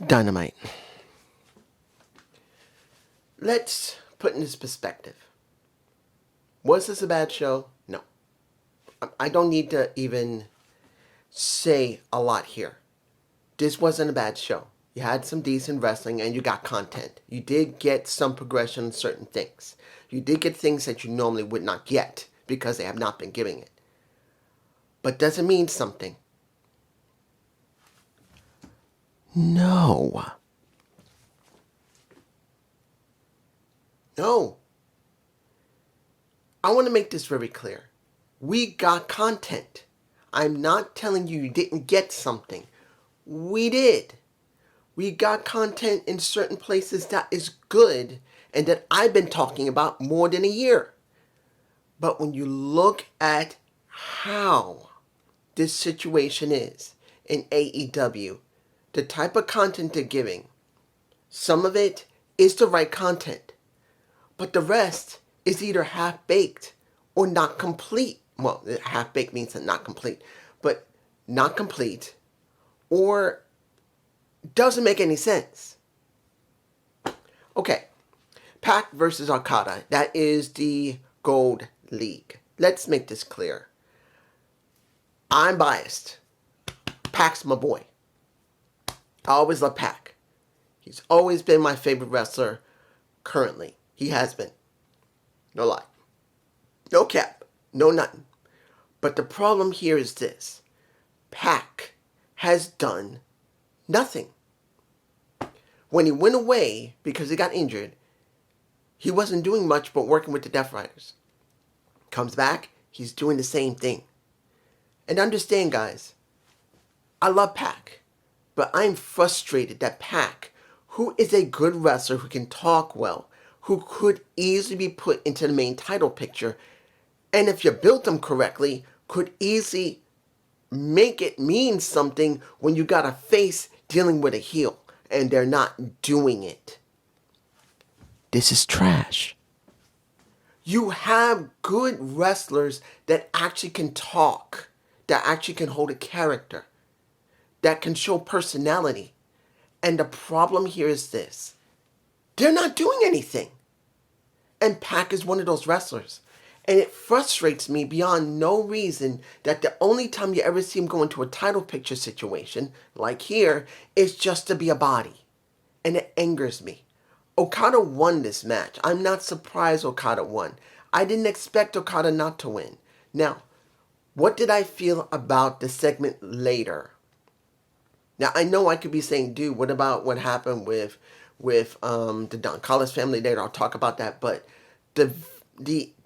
Dynamite. Let's put in this perspective. Was this a bad show? No. I don't need to even say a lot here. This wasn't a bad show. You had some decent wrestling and you got content. You did get some progression on certain things. You did get things that you normally would not get because they have not been giving it. But does it mean something? No. No. I want to make this very clear. We got content. I'm not telling you didn't get something. We did. We got content in certain places that is good and that I've been talking about more than a year. But when you look at how this situation is in AEW, the type of content they're giving, some of it is the right content, but the rest is either half-baked or not complete. Well, half-baked means not complete, but not complete or doesn't make any sense. Okay, Pac versus Okada. That is the Gold League. Let's make this clear. I'm biased. Pac's my boy. I always love Pac. He's always been my favorite wrestler currently. He has been. No lie. No cap. No nothing. But the problem here is this. Pac has done nothing. When he went away because he got injured, he wasn't doing much but working with the Death Riders. Comes back, he's doing the same thing. And understand, guys, I love Pac, but I'm frustrated that Pac, who is a good wrestler who can talk well, who could easily be put into the main title picture, and if you built him correctly, could easily make it mean something when you got a face dealing with a heel, and they're not doing it. This is trash. You have good wrestlers that actually can talk, that actually can hold a character, that can show personality. And the problem here is this. They're not doing anything. And Pac is one of those wrestlers. And it frustrates me beyond no reason that the only time you ever see him go into a title picture situation, like here, is just to be a body. And it angers me. Okada won this match. I'm not surprised Okada won. I didn't expect Okada not to win. Now, what did I feel about the segment later? Now, I know I could be saying, dude, what about what happened with the Don Callis family later? I'll talk about that. But the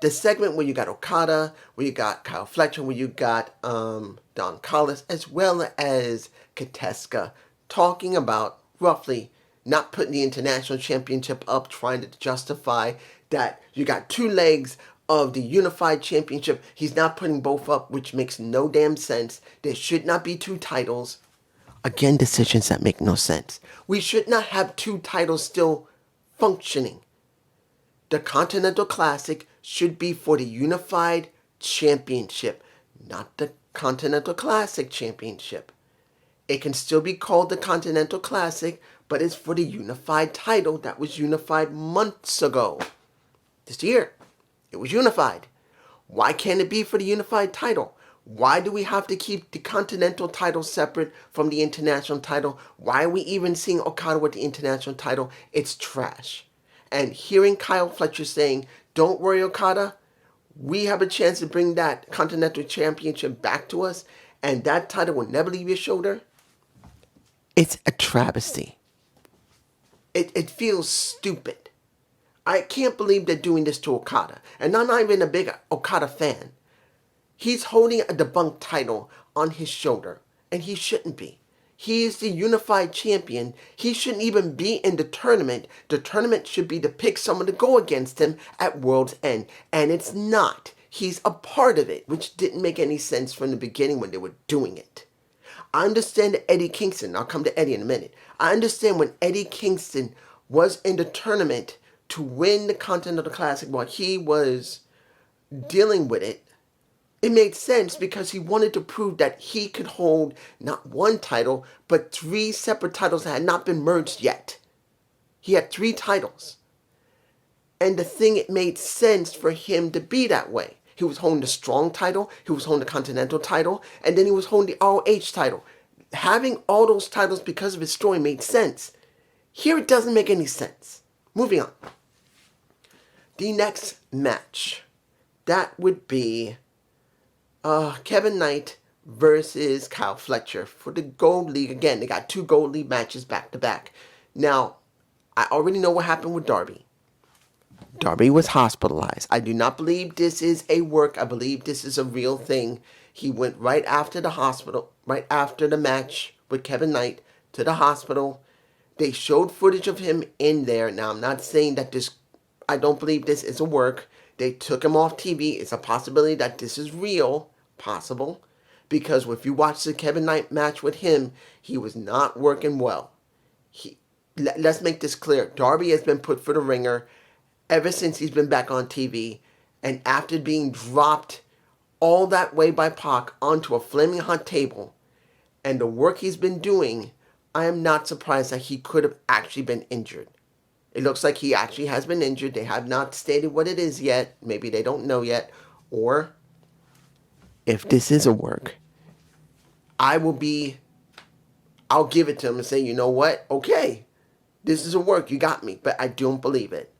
segment where you got Okada, where you got Kyle Fletcher, where you got Don Callis, as well as Kateska, talking about roughly not putting the international championship up, trying to justify that you got two legs of the unified championship. He's not putting both up, which makes no damn sense. There should not be two titles. Again, decisions that make no sense. We should not have two titles still functioning. The Continental Classic should be for the unified championship, not the Continental Classic championship. It can still be called the Continental Classic, but it's for the unified title that was unified months ago. This year, it was unified. Why can't it be for the unified title? Why do we have to keep the Continental title separate from the international title? Why are we even seeing Okada with the international title? It's trash. And hearing Kyle Fletcher saying, don't worry, Okada, we have a chance to bring that Continental Championship back to us, and that title will never leave your shoulder. It's a travesty. It feels stupid. I can't believe they're doing this to Okada. And I'm not even a big Okada fan. He's holding a debunked title on his shoulder, and he shouldn't be. He is the unified champion. He shouldn't even be in the tournament. The tournament should be to pick someone to go against him at World's End, and it's not. He's a part of it, which didn't make any sense from the beginning when they were doing it. I understand that Eddie Kingston, I'll come to Eddie in a minute. I understand when Eddie Kingston was in the tournament to win the Continental Classic while he was dealing with it, It made sense because he wanted to prove that he could hold not one title, but 3 separate titles that had not been merged yet. He had 3 titles. And the thing, it made sense for him to be that way. He was holding the Strong title, he was holding the Continental title, and then he was holding the ROH title. Having all those titles because of his story made sense. Here it doesn't make any sense. Moving on. The next match. That would be Kevin Knight versus Kyle Fletcher for the Gold League. Again, they got 2 Gold League matches back to back. Now, I already know what happened with Darby. Darby was hospitalized. I do not believe this is a work. I believe this is a real thing. He went right after the hospital, right after the match with Kevin Knight to the hospital. They showed footage of him in there. Now, I'm not saying that this, I don't believe this is a work. They took him off TV. It's a possibility that this is real, possible, because if you watch the Kevin Knight match with him, he was not working well. Let's make this clear. Darby has been put for the ringer ever since he's been back on TV, and after being dropped all that way by Pac onto a flaming hot table, and the work he's been doing, I am not surprised that he could have actually been injured. It looks like he actually has been injured. They have not stated what it is yet. Maybe they don't know yet. Or, if this is a work, I'll give it to him and say, you know what? Okay, this is a work. You got me. But I don't believe it.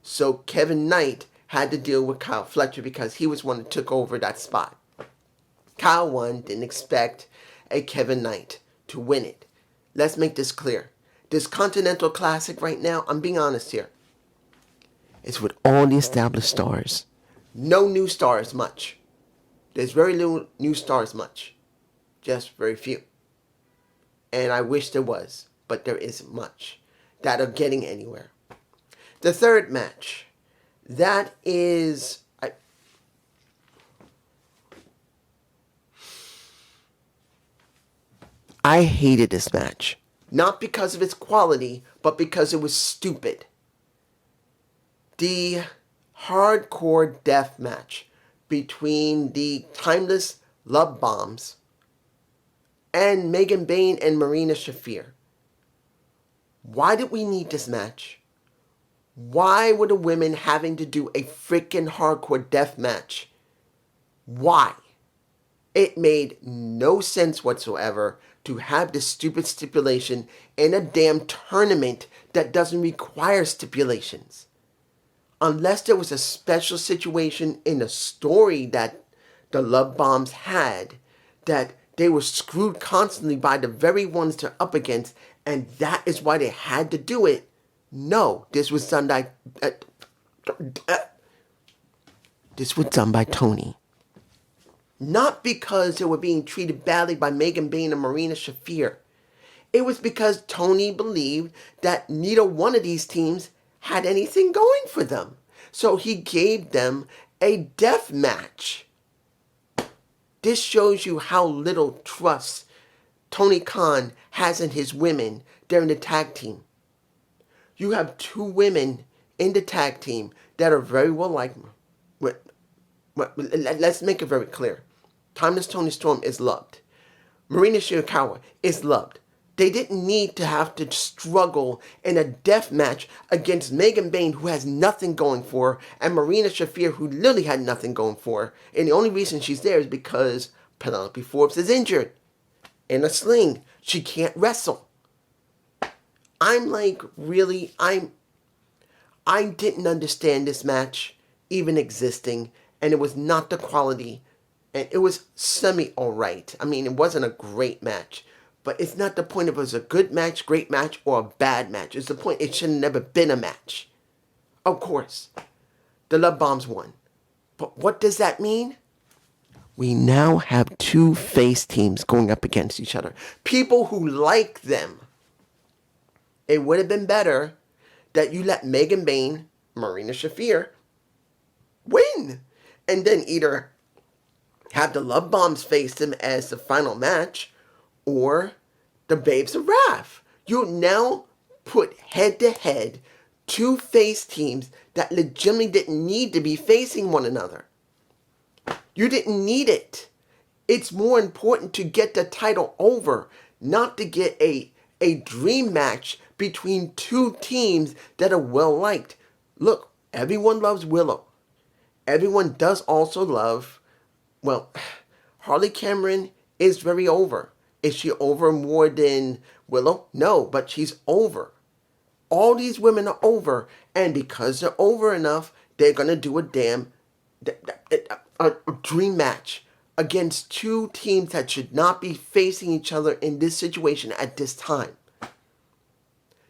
So Kevin Knight had to deal with Kyle Fletcher because he was one that took over that spot. Kyle won, didn't expect a Kevin Knight to win it. Let's make this clear. This Continental Classic right now, I'm being honest here, it's with all the established stars. No new stars much. There's very little new stars much. Just very few. And I wish there was, but there isn't much that are getting anywhere. The third match, that is, I hated this match. Not because of its quality, but because it was stupid. The hardcore death match between the Timeless Love Bombs and Megan Bayne and Marina Shafir. Why did we need this match? Why were the women having to do a freaking hardcore death match? Why? It made no sense whatsoever to have this stupid stipulation in a damn tournament that doesn't require stipulations. Unless there was a special situation in the story that the Love Bombs had, that they were screwed constantly by the very ones they're up against, and that is why they had to do it. No, this was done by Tony. Not because they were being treated badly by Megan Bayne and Marina Shafir. It was because Tony believed that neither one of these teams had anything going for them. So he gave them a death match. This shows you how little trust Tony Khan has in his women. They're in the tag team. You have 2 women in the tag team that are very well liked. Let's make it very clear. Timeless Toni Storm is loved. Marina Shirakawa is loved. They didn't need to have to struggle in a death match against Megan Bayne, who has nothing going for her, and Marina Shafir, who literally had nothing going for her. And the only reason she's there is because Penelope Forbes is injured in a sling. She can't wrestle. I'm like, really? I didn't understand this match even existing, and it was not the quality, and it was semi-alright. I mean, it wasn't a great match, but it's not the point if it was a good match, great match, or a bad match. It's the point it should have never been a match. Of course, the Love Bombs won. But what does that mean? We now have 2 face teams going up against each other. People who like them. It would have been better that you let Megan Bayne, Marina Shafir, win. And then either have the Love Bombs face them as the final match, or the Babes of Wrath. You now put head-to-head 2 face teams that legitimately didn't need to be facing one another. You didn't need it. It's more important to get the title over, not to get a dream match between two teams that are well liked. Look, everyone loves Willow. Everyone does also love, well, Harley Cameron is very over. Is she over more than Willow? No, but she's over. All these women are over, and because they're over enough, they're gonna do a dream match against two teams that should not be facing each other in this situation at this time.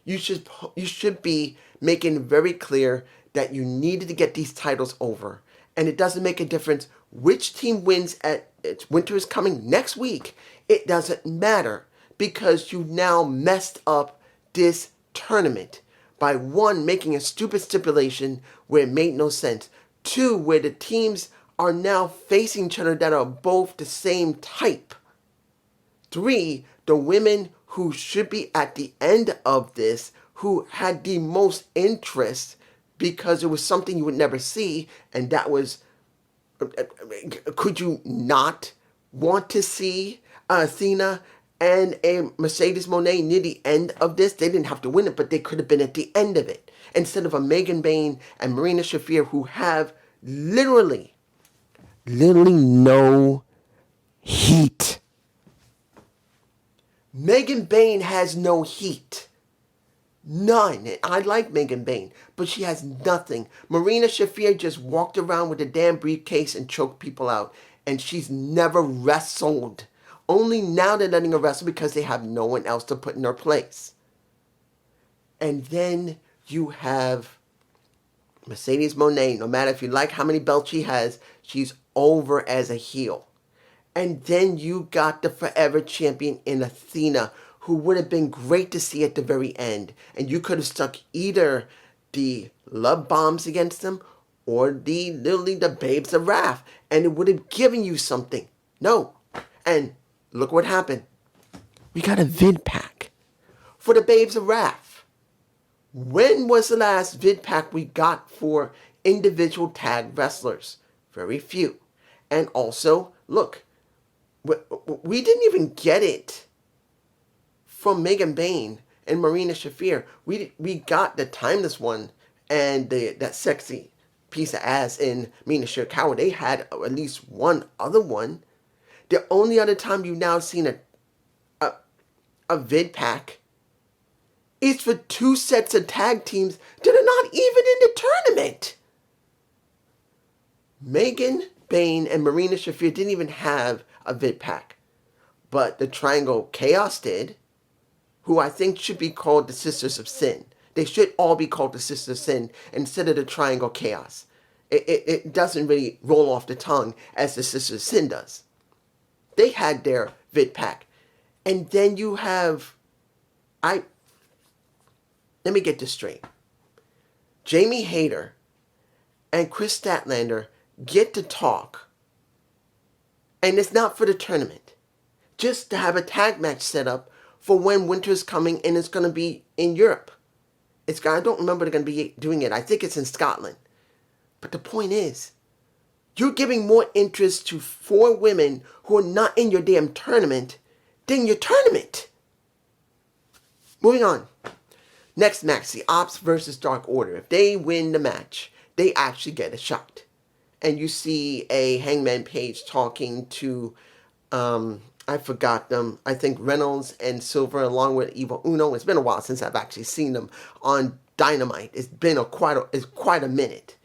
You should be making very clear that you needed to get these titles over, and it doesn't make a difference which team wins at Winter is Coming next week. It doesn't matter because you now messed up this tournament by one, making a stupid stipulation where it made no sense. Two, where the teams are now facing each other that are both the same type. Three, the women who should be at the end of this, who had the most interest because it was something you would never see, and that was, could you not want to see Athena and a Mercedes Moné near the end of this? They didn't have to win it, but they could have been at the end of it. Instead of a Megan Bayne and Marina Shafir who have literally no heat. Megan Bayne has no heat. None. I like Megan Bayne, but she has nothing. Marina Shafir just walked around with a damn briefcase and choked people out, and she's never wrestled. Only now they're letting her wrestle because they have no one else to put in her place. And then you have Mercedes Moné. No matter if you like how many belts she has, she's over as a heel. And then you got the forever champion in Athena, who would have been great to see at the very end. And you could have stuck either the love bombs against them or literally the Babes of Wrath, and it would have given you something. No. And look what happened. We got a vid pack for the Babes of Wrath. When was the last vid pack we got for individual tag wrestlers? Very few. And also, look, we didn't even get it from Megan Bayne and Marina Shafir. We got the timeless one and that sexy piece of ass in Mina Shirakawa. They had at least one other one. The only other time you've now seen a vid pack is for two sets of tag teams that are not even in the tournament. Megan Bayne and Marina Shafir didn't even have a vid pack, but the Triangle Chaos did, who I think should be called the Sisters of Sin. They should all be called the Sisters of Sin instead of the Triangle Chaos. It doesn't really roll off the tongue as the Sisters of Sin does. They had their vid pack. And then you have, let me get this straight. Jamie Hayter and Chris Statlander get to talk, and it's not for the tournament. Just to have a tag match set up for when Winter's Coming, and it's going to be in Europe. I don't remember they're going to be doing it. I think it's in Scotland. But the point is, you're giving more interest to 4 women who are not in your damn tournament than your tournament. Moving on. Next match, the Ops versus Dark Order. If they win the match, they actually get a shot. And you see a Hangman Page talking to, I forgot them, I think Reynolds and Silver along with Evil Uno. It's been a while since I've actually seen them on Dynamite. It's been quite a minute.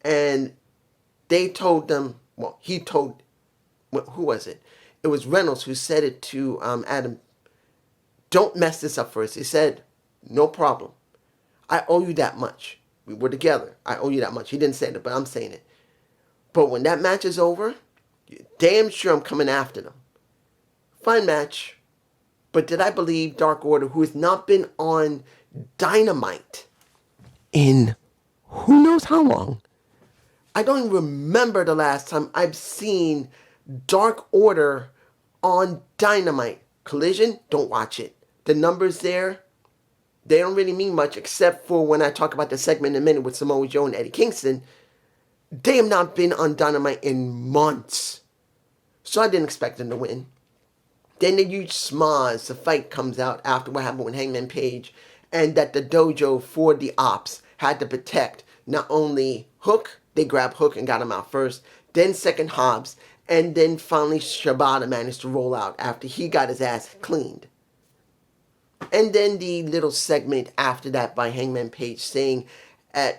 And they told them, who was it? It was Reynolds who said it to Adam, don't mess this up for us. He said, no problem. I owe you that much. We were together. I owe you that much. He didn't say it, but I'm saying it. But when that match is over, you're damn sure I'm coming after them. Fine match. But did I believe Dark Order, who has not been on Dynamite in who knows how long? I don't even remember the last time I've seen Dark Order on Dynamite. Collision, don't watch it. The numbers there, they don't really mean much except for when I talk about the segment in a minute with Samoa Joe and Eddie Kingston. They have not been on Dynamite in months. So I didn't expect them to win. Then the huge smoz, the fight comes out after what happened with Hangman Page, and that the dojo for the ops had to protect not only Hook, they grabbed Hook and got him out first, then second Hobbs, and then finally Shibata managed to roll out after he got his ass cleaned. And then the little segment after that by Hangman Page saying,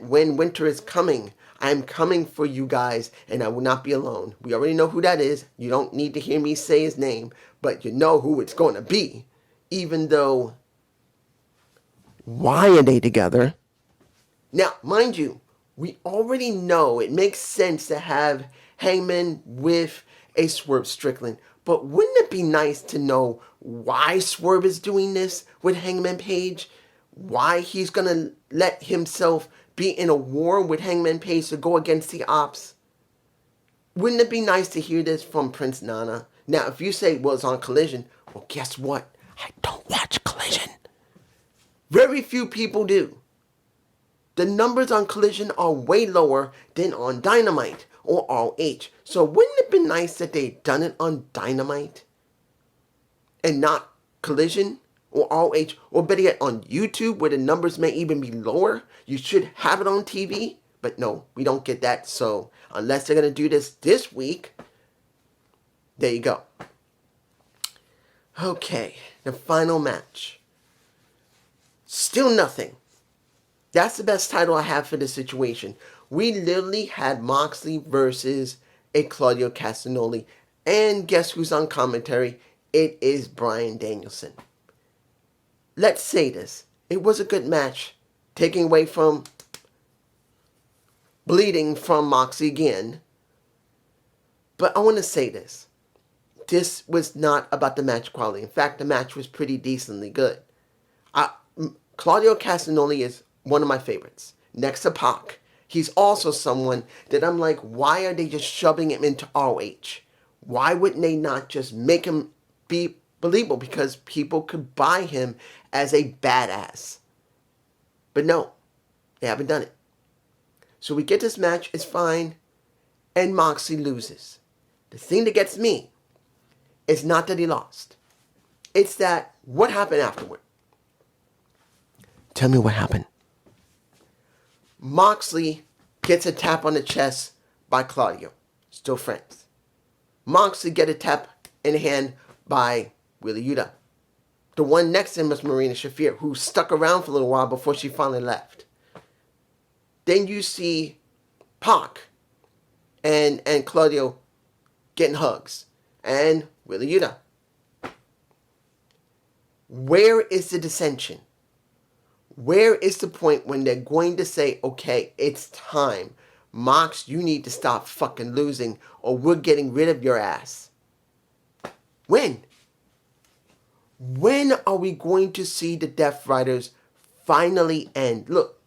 when winter is coming, I'm coming for you guys, and I will not be alone. We already know who that is. You don't need to hear me say his name, but you know who it's going to be. Even though, why are they together? Now, mind you, we already know it makes sense to have Hangman with a Swerve Strickland. But wouldn't it be nice to know why Swerve is doing this with Hangman Page? Why he's going to let himself be in a war with Hangman Page to go against the ops? Wouldn't it be nice to hear this from Prince Nana? Now, if you say, well, it's on Collision, well, guess what? I don't watch Collision. Very few people do. The numbers on Collision are way lower than on Dynamite or ROH. So wouldn't it be nice that they'd done it on Dynamite and not Collision or ROH, or better yet on YouTube where the numbers may even be lower? You should have it on TV, but no, we don't get that. So unless they're going to do this week, there you go. Okay, the final match. Still nothing. That's the best title I have for this situation. We literally had Moxley versus a Claudio Castagnoli. And guess who's on commentary? It is Bryan Danielson. Let's say this. It was a good match. Taking away from bleeding from Moxley again. But I want to say this. This was not about the match quality. In fact, the match was pretty decently good. Claudio Castagnoli is one of my favorites. Next to Pac. He's also someone that I'm like, why are they just shoving him into ROH? Why wouldn't they not just make him be believable? Because people could buy him as a badass. But no, they haven't done it. So we get this match, it's fine, and Moxley loses. The thing that gets me is not that he lost. It's that, what happened afterward? Tell me what happened. Moxley gets a tap on the chest by Claudio. Still friends. Moxley get a tap in the hand by Wheeler Yuta. The one next to him is Marina Shafir, who stuck around for a little while before she finally left. Then you see Pac and Claudio getting hugs. And Wheeler Yuta. Where is the dissension? Where is the point when they're going to say, okay, it's time. Mox, you need to stop fucking losing or we're getting rid of your ass. When? When are we going to see the Death Riders finally end? Look,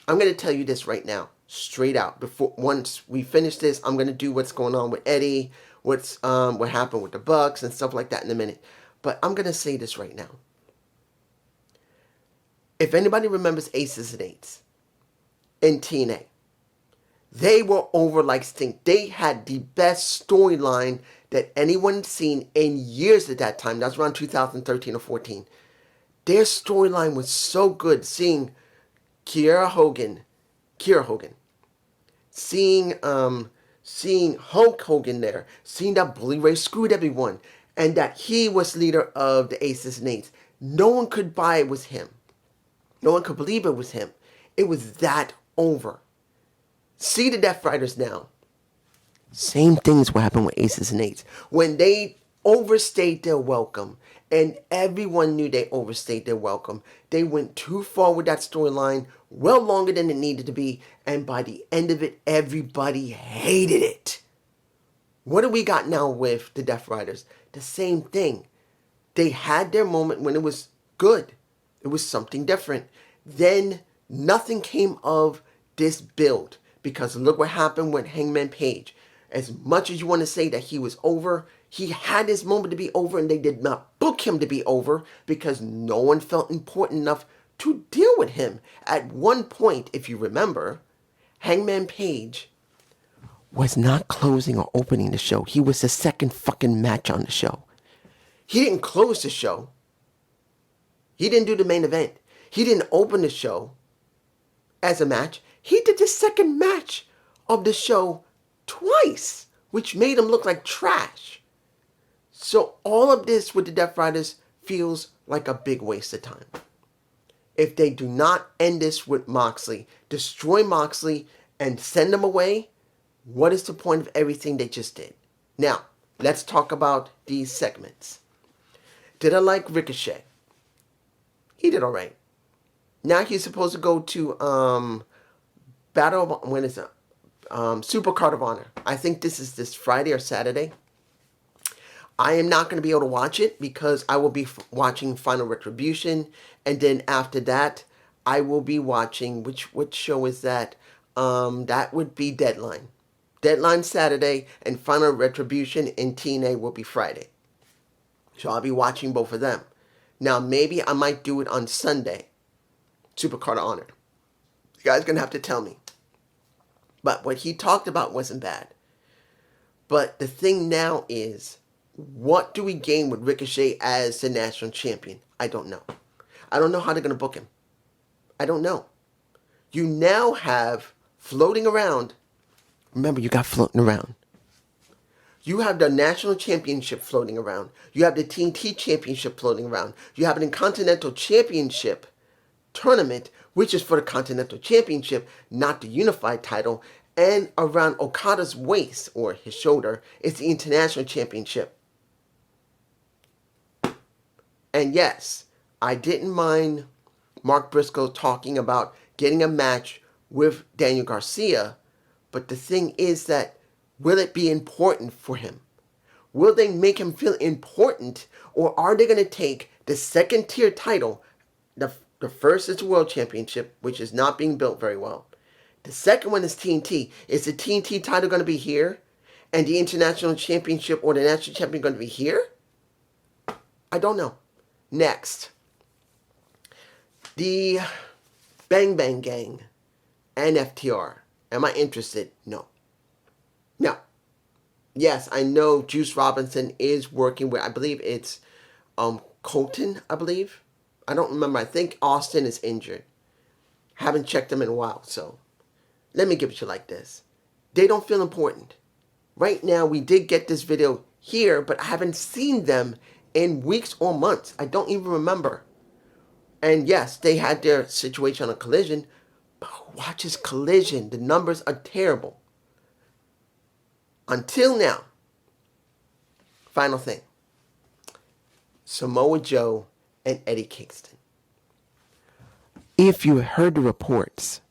I'm going to tell you this right now, straight out. Once we finish this, I'm going to do what's going on with Eddie, what happened with the Bucks and stuff like that in a minute. But I'm going to say this right now. If anybody remembers Aces and Eights in TNA, they were over like stink. They had the best storyline that anyone seen in years at that time. That was around 2013 or 14. Their storyline was so good. Seeing Kiera Hogan, seeing Hulk Hogan there, seeing that Bully Ray screwed everyone, and that he was leader of the Aces and Eights. No one could buy it was him. No one could believe it was him. It was that over. See the Death Riders now. Same things will happen with Aces and Eights. When they overstayed their welcome, and everyone knew they overstayed their welcome, they went too far with that storyline, well longer than it needed to be, and by the end of it, everybody hated it. What do we got now with the Death Riders? The same thing. They had their moment when it was good. It was something different. Then nothing came of this build. Because look what happened with Hangman Page. As much as you want to say that he was over, he had his moment to be over and they did not book him to be over because no one felt important enough to deal with him. At one point, if you remember, Hangman Page was not closing or opening the show. He was the second fucking match on the show. He didn't close the show. He didn't do the main event. He didn't open the show as a match. He did the second match of the show twice, which made him look like trash. So all of this with the Death Riders feels like a big waste of time. If they do not end this with Moxley, destroy Moxley and send him away, what is the point of everything they just did? Now, let's talk about these segments. Did I like Ricochet? He did alright. Now he's supposed to go to Battle of, when is it? Super Card of Honor. I think this is this Friday or Saturday. I am not going to be able to watch it because I will be watching Final Retribution, and then after that, I will be watching, which show is that? That would be Deadline. Deadline Saturday, and Final Retribution in TNA will be Friday. So I'll be watching both of them. Now, maybe I might do it on Sunday. Super Card of Honor. You guys are going to have to tell me. But what he talked about wasn't bad. But the thing now is, what do we gain with Ricochet as the national champion? I don't know. I don't know how they're going to book him. I don't know. You now have floating around. Remember, you got floating around. You have the national championship floating around. You have the TNT championship floating around. You have an Intercontinental Championship tournament, which is for the Continental Championship, not the unified title. And around Okada's waist, or his shoulder, is the International Championship. And yes, I didn't mind Mark Briscoe talking about getting a match with Daniel Garcia, but the thing is that, will it be important for him? Will they make him feel important, or are they going to take the second tier title? The first is the World Championship, which is not being built very well. The second one is TNT. Is the TNT title going to be here? And the International Championship or the National Champion going to be here? I don't know. Next. The Bang Bang Gang and FTR. Am I interested? No. Now, yes, I know Juice Robinson is working with, I believe it's Colton, I believe. I don't remember. I think Austin is injured. Haven't checked him in a while, so let me give it to you like this. They don't feel important. Right now, we did get this video here, but I haven't seen them in weeks or months. I don't even remember. And yes, they had their situation on Collision, but who watches Collision? The numbers are terrible. Until now, final thing. Samoa Joe and Eddie Kingston. If you heard the reports,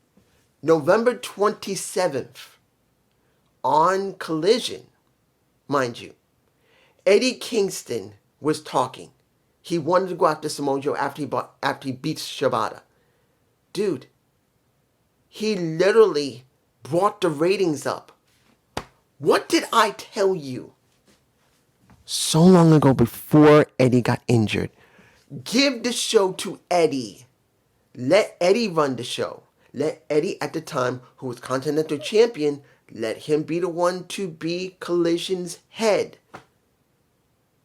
November 27th, on Collision, mind you, Eddie Kingston was talking. He wanted to go after Samoa Joe after he beats Shibata. Dude, he literally brought the ratings up. What did I tell you so long ago before Eddie got injured? Give the show to Eddie. Let Eddie run the show. Let Eddie, at the time, who was Continental Champion, let him be the one to be Collision's head.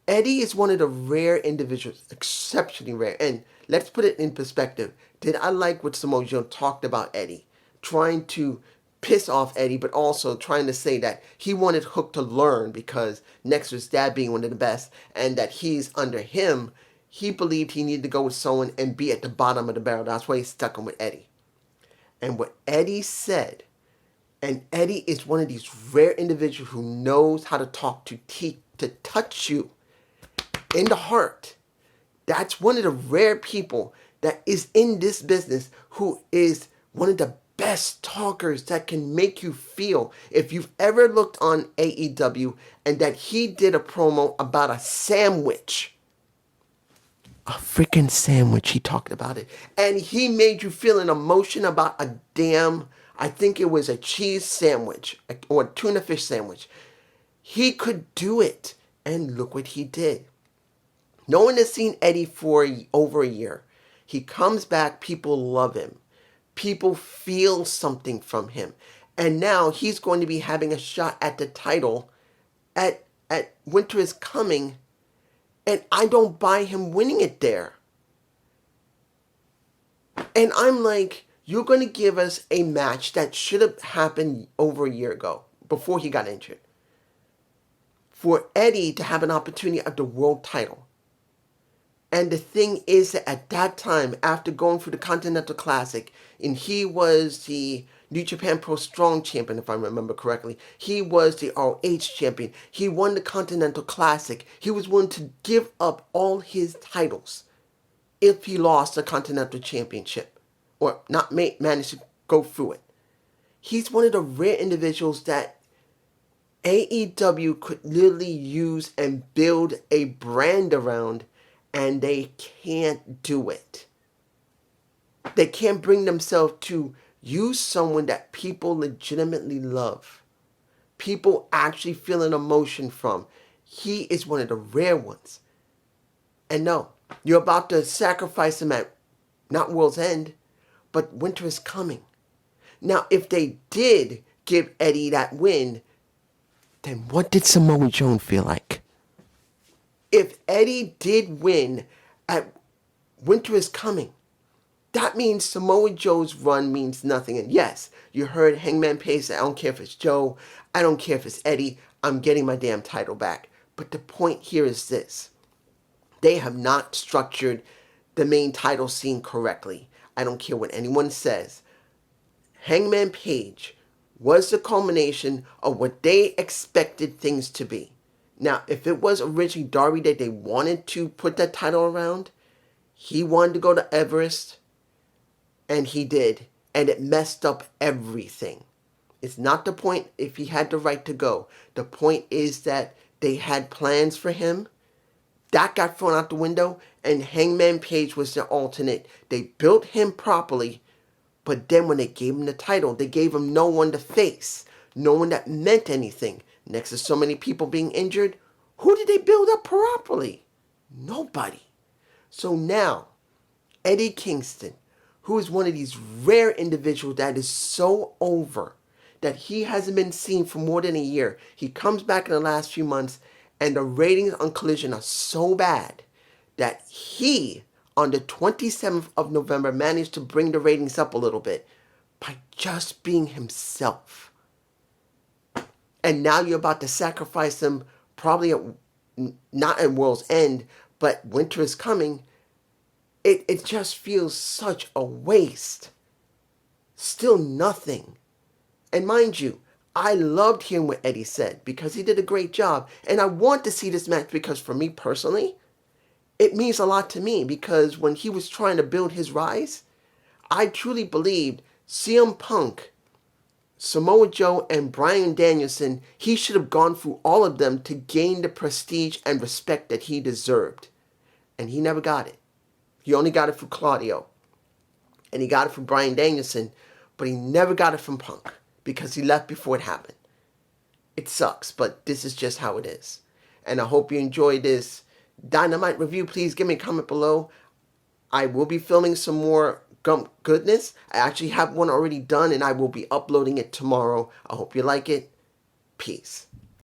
Eddie is one of the rare individuals, exceptionally rare. And let's put it in perspective. Did I like what Samoa Joe talked about Eddie? Trying to piss off Eddie, but also trying to say that he wanted Hook to learn because next to his dad being one of the best, and that he's under him, he believed he needed to go with someone and be at the bottom of the barrel. That's why he stuck him with Eddie. And what Eddie said, and Eddie is one of these rare individuals who knows how to talk, to touch you in the heart. That's one of the rare people that is in this business who is one of the best talkers that can make you feel. If you've ever looked on AEW and that he did a promo about a sandwich, a freaking sandwich, he talked about it. And he made you feel an emotion about a damn, I think it was a cheese sandwich or a tuna fish sandwich. He could do it. And look what he did. No one has seen Eddie for over a year. He comes back, people love him. People feel something from him. And now he's going to be having a shot at the title at Winter is Coming, and I don't buy him winning it there. And I'm like, you're going to give us a match that should have happened over a year ago, before he got injured, for Eddie to have an opportunity at the world title. And the thing is that at that time, after going through the Continental Classic, and he was the New Japan Pro Strong champion, if I remember correctly. He was the ROH champion. He won the Continental Classic. He was willing to give up all his titles if he lost the Continental Championship, or not managed to go through it. He's one of the rare individuals that AEW could literally use and build a brand around, and they can't do it. They can't bring themselves to use someone that people legitimately love. People actually feel an emotion from. He is one of the rare ones. And no, you're about to sacrifice him at not World's End, but Winter is Coming. Now, if they did give Eddie that win, then what did Samoa Joe feel like? If Eddie did win at Winter is Coming, that means Samoa Joe's run means nothing. And yes, you heard Hangman Page say, I don't care if it's Joe, I don't care if it's Eddie, I'm getting my damn title back. But the point here is this. They have not structured the main title scene correctly. I don't care what anyone says. Hangman Page was the culmination of what they expected things to be. Now, if it was originally Darby that they wanted to put that title around, he wanted to go to Everest, and he did, and it messed up everything. It's not the point if he had the right to go. The point is that they had plans for him. That got thrown out the window, and Hangman Page was their alternate. They built him properly, but then when they gave him the title, they gave him no one to face. No one that meant anything. Next to so many people being injured, who did they build up properly? Nobody. So now, Eddie Kingston, who is one of these rare individuals that is so over that he hasn't been seen for more than a year. He comes back in the last few months, and the ratings on Collision are so bad that he, on the 27th of November, managed to bring the ratings up a little bit by just being himself. And now you're about to sacrifice him, probably not at World's End, but Winter is Coming. It just feels such a waste. Still nothing. And mind you, I loved hearing what Eddie said because he did a great job. And I want to see this match because for me personally, it means a lot to me because when he was trying to build his rise, I truly believed CM Punk, Samoa Joe, and Bryan Danielson, he should have gone through all of them to gain the prestige and respect that he deserved. And he never got it. He only got it from Claudio. And he got it from Bryan Danielson, but he never got it from Punk because he left before it happened. It sucks, but this is just how it is. And I hope you enjoyed this Dynamite review. Please give me a comment below. I will be filming some more goodness. I actually have one already done, and I will be uploading it tomorrow. I hope you like it. Peace.